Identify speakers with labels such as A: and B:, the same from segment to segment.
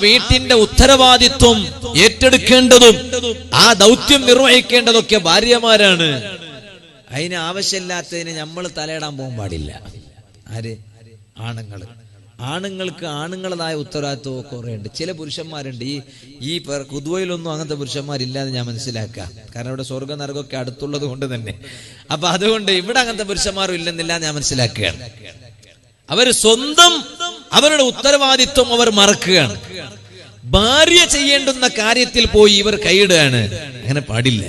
A: വീട്ടിന്റെ ഉത്തരവാദിത്വം ഏറ്റെടുക്കേണ്ടതും ആ ദൗത്യം നിർവഹിക്കേണ്ടതൊക്കെ ഭാര്യമാരാണ്. അതിന് ആവശ്യമില്ലാത്തതിന് നമ്മൾ തലയിടാൻ പോകാൻ പാടില്ല. ആര്? ആണുങ്ങൾക്ക് ആണുങ്ങളതായ ഉത്തരവാദിത്വം കുറെ ഉണ്ട്. ചില പുരുഷന്മാരുണ്ട്, ഈ കുതുവയിലൊന്നും അങ്ങനത്തെ പുരുഷന്മാരില്ലാതെ ഞാൻ മനസ്സിലാക്കാം. കാരണം ഇവിടെ സ്വർഗ നരകമൊക്കെ അടുത്തുള്ളത് കൊണ്ട് തന്നെ. അപ്പൊ അതുകൊണ്ട് ഇവിടെ അങ്ങനത്തെ പുരുഷന്മാരും ഇല്ലെന്നില്ല ഞാൻ മനസ്സിലാക്കുകയാണ്. അവർ സ്വന്തം അവരുടെ ഉത്തരവാദിത്വം അവർ മറക്കുകയാണ്. ഭാര്യ ചെയ്യേണ്ടുന്ന കാര്യത്തിൽ പോയി ഇവർ കൈയിടുകയാണ്. അങ്ങനെ പാടില്ല.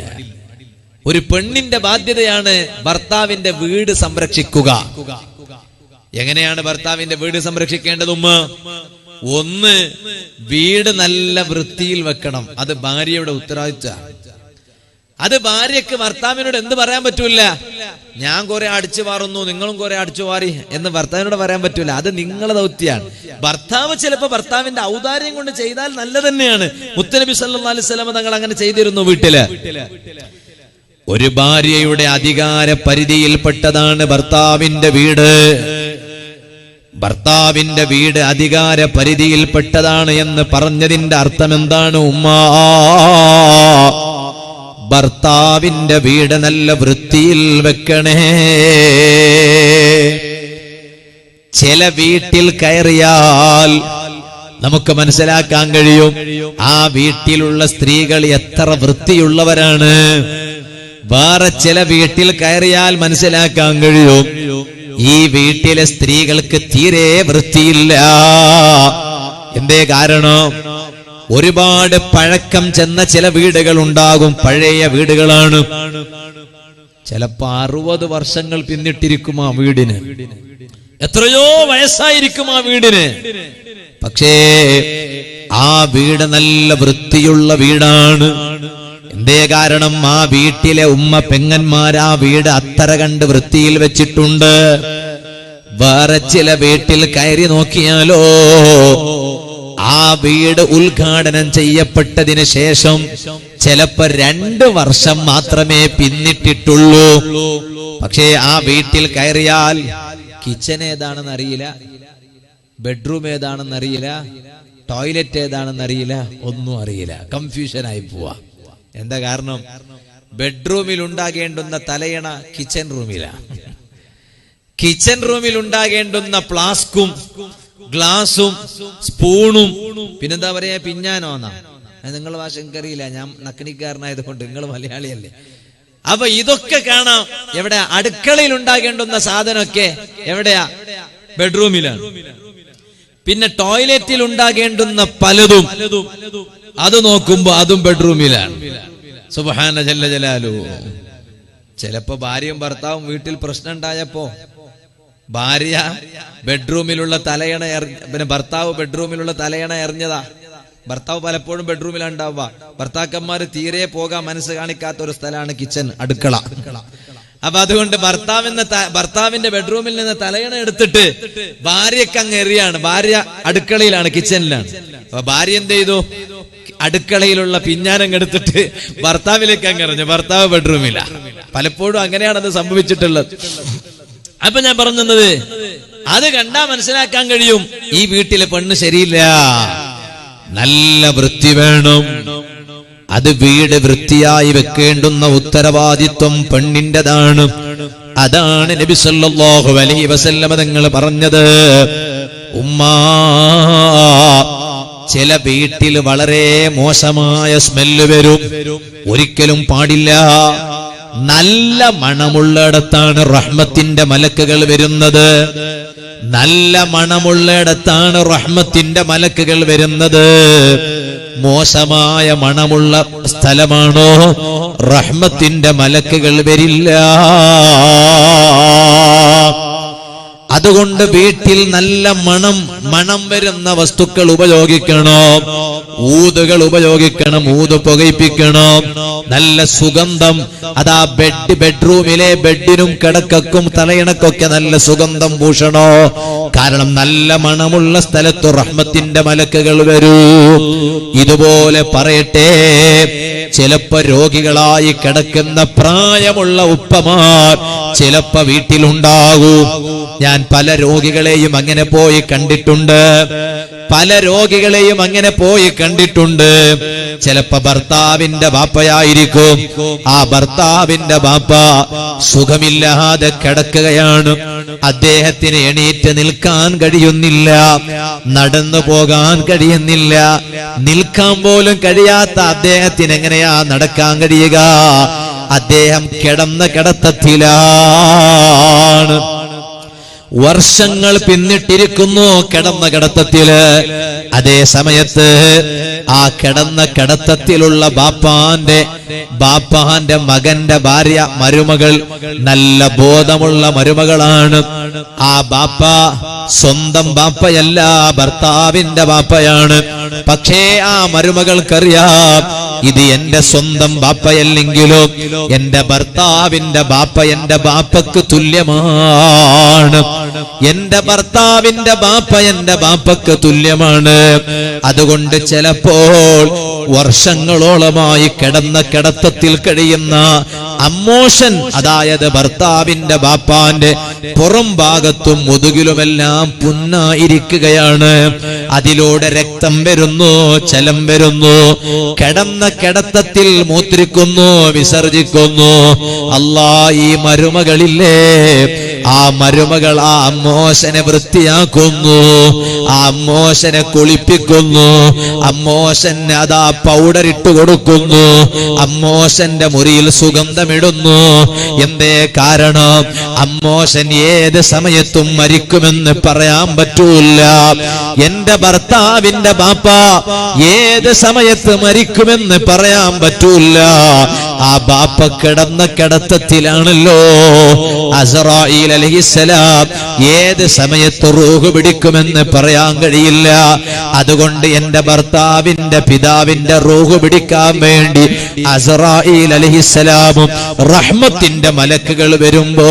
A: ഒരു പെണ്ണിന്റെ ബാധ്യതയാണ് ഭർത്താവിന്റെ വീട് സംരക്ഷിക്കുക. എങ്ങനെയാണ് ഭർത്താവിന്റെ വീട് സംരക്ഷിക്കേണ്ടത്? ഒന്ന്, വീട് നല്ല വൃത്തിയിൽ വെക്കണം. അത് ഭാര്യയുടെ ഉത്തരവാദിത്വമാണ്. അത് ഭാര്യക്ക് ഭർത്താവിനോട് എന്ത് പറയാൻ പറ്റൂല. ഞാൻ കുറെ അടിച്ചു വാറുന്നു, നിങ്ങളും കുറെ അടിച്ചു വാരി എന്ന് ഭർത്താവിനോട് പറയാൻ പറ്റൂല. അത് നിങ്ങളെ ദൗത്യമാണ്. ഭർത്താവ് ചിലപ്പോ ഭർത്താവിന്റെ ഔദാര്യം കൊണ്ട് ചെയ്താൽ നല്ല തന്നെയാണ്. മുത്തനബി സല്ലല്ലാഹു അലൈഹി വസല്ലം തങ്ങൾ അങ്ങനെ ചെയ്തിരുന്നു വീട്ടില്. ഒരു ഭാര്യയുടെ അധികാര പരിധിയിൽപ്പെട്ടതാണ് ഭർത്താവിന്റെ വീട്. ഭർത്താവിന്റെ വീട് അധികാര പരിധിയിൽപ്പെട്ടതാണ് എന്ന് പറഞ്ഞതിന്റെ അർത്ഥം എന്താണ്? ഭർത്താവിന്റെ വീട് നല്ല വൃത്തിയിൽ വെക്കണേ. ചില വീട്ടിൽ കയറിയാൽ നമുക്ക് മനസ്സിലാക്കാൻ കഴിയും ആ വീട്ടിലുള്ള സ്ത്രീകൾ എത്ര വൃത്തിയുള്ളവരാണ്. വേറെ ചില വീട്ടിൽ കയറിയാൽ മനസ്സിലാക്കാൻ കഴിയും ഈ വീട്ടിലെ സ്ത്രീകൾക്ക് തീരെ വൃത്തിയില്ല. എന്തേ കാരണം? ഒരുപാട് പഴക്കം ചെന്ന ചില വീടുകൾ ഉണ്ടാകും. പഴയ വീടുകളാണ്. ചിലപ്പോ 60 വർഷങ്ങൾ പിന്നിട്ടിരിക്കും ആ വീടിന്. എത്രയോ വയസ്സായിരിക്കും ആ വീടിന്. പക്ഷേ ആ വീട് നല്ല വൃത്തിയുള്ള വീടാണ്. എന്തേ കാരണം? ആ വീട്ടിലെ ഉമ്മ പെങ്ങന്മാർ ആ വീട് അത്തറ കണ്ട് വൃത്തിയിൽ വെച്ചിട്ടുണ്ട്. വേറെ ചില വീട്ടിൽ കയറി നോക്കിയാലോ ആ വീട് ഉദ്ഘാടനം ചെയ്യപ്പെട്ടതിന് ശേഷം ചിലപ്പോ 2 വർഷം മാത്രമേ പിന്നിട്ടിട്ടുള്ളൂ. പക്ഷേ ആ വീട്ടിൽ കയറിയാൽ കിച്ചൺ ഏതാണെന്ന് അറിയില്ല, ബെഡ്റൂം ഏതാണെന്ന് അറിയില്ല, ടോയ്ലറ്റ് ഏതാണെന്ന് അറിയില്ല, ഒന്നും അറിയില്ല. കൺഫ്യൂഷൻ ആയി പോവാ. എന്താ കാരണം? ബെഡ്റൂമിൽ ഉണ്ടാകേണ്ടുന്ന തലയണ കിച്ചൺ റൂമിലാണ്. കിച്ചൺ റൂമിൽ ഉണ്ടാകേണ്ടുന്ന ഫ്ലാസ്കും ഗ്ലാസും സ്പൂണും പിന്നെന്താ പറയാ, പിഞ്ഞാനോന്നാ. നിങ്ങൾ ഭാഷ എനിക്കറിയില്ല, ഞാൻ നക്കണിക്കാരനായതുകൊണ്ട്. നിങ്ങൾ മലയാളിയല്ലേ. അപ്പൊ ഇതൊക്കെ കാണാം. എവിടെ? അടുക്കളയിൽ ഉണ്ടാകേണ്ടുന്ന സാധനമൊക്കെ എവിടെയാ? ബെഡ്റൂമിലാണ്. പിന്നെ ടോയ്ലറ്റിൽ ഉണ്ടാകേണ്ടുന്ന പലതും അത് നോക്കുമ്പോ അതും ബെഡ്റൂമിലാണ്. സുബ്ഹാന ജല്ല ജലാലു. ചിലപ്പോ ഭാര്യയും ഭർത്താവും വീട്ടിൽ പ്രശ്നം ഉണ്ടായപ്പോ ഭാര്യ ബെഡ്റൂമിലുള്ള തലയണ പിന്നെ ഭർത്താവ് ബെഡ്റൂമിലുള്ള തലയണ എറിഞ്ഞതാ. ഭർത്താവ് പലപ്പോഴും ബെഡ്റൂമിലാണ് ഉണ്ടാവുക. ഭർത്താക്കന്മാര് തീരെ പോകാൻ മനസ്സ് കാണിക്കാത്ത ഒരു സ്ഥലമാണ് കിച്ചൺ, അടുക്കള. അപ്പൊ അതുകൊണ്ട് ഭർത്താവിന്റെ ബെഡ്റൂമിൽ നിന്ന് തലയണ എടുത്തിട്ട് ഭാര്യക്ക് അങ്ങ് എറിയാണ്. ഭാര്യ അടുക്കളയിലാണ്, കിച്ചണിലാണ്. അപ്പൊ ഭാര്യ എന്ത് ചെയ്തു? അടുക്കളയിലുള്ള പിഞ്ഞാനം എടുത്തിട്ട് ഭർത്താവിലേക്ക് അങ്ങ് എറിഞ്ഞു. ഭർത്താവ് ബെഡ്റൂമില്ല. പലപ്പോഴും അങ്ങനെയാണ് അത് സംഭവിച്ചിട്ടുള്ളത്. അപ്പൊ ഞാൻ പറഞ്ഞത് അത് കണ്ടാ മനസ്സിലാക്കാൻ കഴിയും ഈ വീട്ടിലെ പെണ്ണ് ശരിയില്ല. നല്ല വൃത്തി വേണം. അത് വീട് വൃത്തിയായി വെക്കേണ്ടുന്ന ഉത്തരവാദിത്വം പെണ്ണിന്റെതാണ്. അതാണ് നബി സല്ലല്ലാഹു അലൈഹി വസല്ലം തങ്ങൾ പറഞ്ഞത്. ഉമ്മാ, ചില വീട്ടിൽ വളരെ മോശമായ സ്മെല്ല് വരും. ഒരിക്കലും പാടില്ല. നല്ല മണമുള്ളിടത്താണ് റഹ്മത്തിന്റെ മലക്കുകൾ വരുന്നത്. നല്ല മണമുള്ളിടത്താണ് റഹ്മത്തിന്റെ മലക്കുകൾ വരുന്നത്. മോശമായ മണമുള്ള സ്ഥലമാണോ റഹ്മത്തിന്റെ മലക്കുകൾ വരില്ല. അതുകൊണ്ട് വീട്ടിൽ നല്ല മണം വരുന്ന വസ്തുക്കൾ ഉപയോഗിക്കണം. ഊതുകൾ ഉപയോഗിക്കണം. ഊത് പുകയിപ്പിക്കണം. നല്ല സുഗന്ധം. അതാ ബെഡ്റൂമിലെ ബെഡിനും കിടക്കും തലയിണക്കൊക്കെ നല്ല സുഗന്ധം പൂഷണോ. കാരണം നല്ല മണമുള്ള സ്ഥലത്ത് റഹ്മത്തിന്റെ മലക്കുകൾ വരൂ. ഇതുപോലെ പറയട്ടെ, ചിലപ്പോ രോഗികളായി കിടക്കുന്ന പ്രായമുള്ള ഉപ്പമാർ ചിലപ്പോ വീട്ടിലുണ്ടാകൂ. ഞാൻ പല രോഗികളെയും അങ്ങനെ പോയി കണ്ടിട്ടുണ്ട്. പല രോഗികളെയും അങ്ങനെ പോയി കണ്ടിട്ടുണ്ട്. ചിലപ്പോ ഭർത്താവിന്റെ ബാപ്പയായിരിക്കും. ആ ഭർത്താവിന്റെ ബാപ്പ സുഖമില്ലാതെ കിടക്കുകയാണ്. അദ്ദേഹത്തിന് എണീറ്റ് നിൽക്കാൻ കഴിയുന്നില്ല, നടന്നു പോകാൻ കഴിയുന്നില്ല. നിൽക്കാൻ പോലും കഴിയാത്ത അദ്ദേഹത്തിന് എങ്ങനെയാ നടക്കാൻ കഴിയുക? അദ്ദേഹം കിടന്ന കിടത്തത്തിലാണ്. വർഷങ്ങൾ പിന്നിട്ടിരിക്കുന്നു കിടന്ന കിടത്തത്തില്. അതേ സമയത്ത് ആ കിടന്ന കിടത്തത്തിലുള്ള ബാപ്പാന്റെ മകന്റെ ഭാര്യ മരുമകൾ നല്ല ബോധമുള്ള മരുമകളാണ്. ആ ബാപ്പ സ്വന്തം ബാപ്പയല്ല, ഭർത്താവിന്റെ ബാപ്പയാണ്. പക്ഷേ ആ മരുമകൾക്കറിയാം ഇത് എന്റെ സ്വന്തം ബാപ്പയല്ലെങ്കിലും എന്റെ ഭർത്താവിന്റെ ബാപ്പ എന്റെ ബാപ്പക്ക് തുല്യമാണ്. എന്റെ ഭർത്താവിന്റെ ബാപ്പ എന്റെ ബാപ്പക്ക് തുല്യമാണ്. അതുകൊണ്ട് ചിലപ്പോൾ വർഷങ്ങളോളമായി കിടന്ന കിടത്തത്തിൽ കഴിയുന്ന അമ്മോഷൻ, അതായത് ഭർത്താവിന്റെ ബാപ്പാന്റെ പുറം ഭാഗത്തും മുതുകിലുമെല്ലാം പുണ്ണായിരിക്കുകയാണ്. അതിലൂടെ രക്തം വരുന്നു, ജലം വരുന്നു. കിടന്ന കിടത്തത്തിൽ മൂത്രിക്കുന്നു, വിസർജിക്കുന്നു. അല്ലാ, ഈ മരുമകളില്ലേ, ആ മരുമകൾ ആ അമ്മോശനെ വൃത്തിയാക്കുന്നു, ആ അമ്മോശനെ കുളിപ്പിക്കുന്നു, അമ്മോശന് അതാ പൗഡർ ഇട്ട് കൊടുക്കുന്നു, അമ്മോശന്റെ മുറിയിൽ സുഗന്ധമിടുന്നു. എന്തേ കാരണം? അമ്മോശൻ ഏത് സമയത്തും മരിക്കുമെന്ന് പറയാൻ പറ്റൂല. എന്റെ ഭർത്താവിന്റെ ബാപ്പ ഏത് സമയത്ത് മരിക്കുമെന്ന് പറയാൻ പറ്റൂല. ആ ബാപ്പ കിടന്ന കിടത്തത്തിലാണല്ലോ. അസ്റായീൽ അലൈഹിസ്സലാം ഏത് സമയത്ത് റൂഹ് പിടിക്കുമെന്ന് പറയാൻ കഴിയില്ല. അതുകൊണ്ട് എന്റെ ഭർത്താവിന്റെ പിതാവിന്റെ റൂഹ് പിടിക്കാൻ വേണ്ടി അസ്റായീൽ അലൈഹിസ്സലാമും റഹ്മത്തിന്റെ മലക്കുകൾ വരുമ്പോ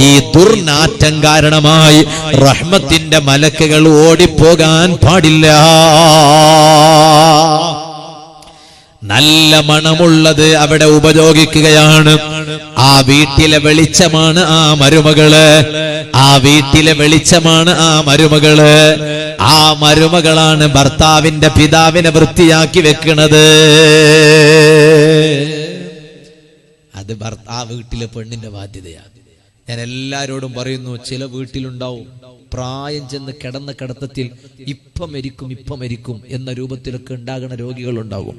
A: ഈ ദുർനാറ്റം കാരണമായി റഹ്മത്തിന്റെ മലക്കുകൾ ഓടിപ്പോകാൻ പാടില്ല. നല്ല മണമുള്ളത് അവിടെ ഉപയോഗിക്കുകയാണ്. ആ വീട്ടിലെ വെളിച്ചമാണ് ആ മരുമകള്, ആ വീട്ടിലെ വെളിച്ചമാണ് ആ മരുമകള്. ആ മരുമകളാണ് ഭർത്താവിന്റെ പിതാവിനെ വൃത്തിയാക്കി വെക്കുന്നത്. അത് ആ വീട്ടിലെ പെണ്ണിന്റെ ബാധ്യതയാണ്. ഞാൻ എല്ലാരോടും പറയുന്നു, ചില വീട്ടിലുണ്ടാവും പ്രായം ചെന്ന് കിടന്ന കിടത്തത്തിൽ ഇപ്പം മരിക്കും എന്ന രൂപത്തിലൊക്കെ ഉണ്ടാകുന്ന രോഗികളുണ്ടാകും.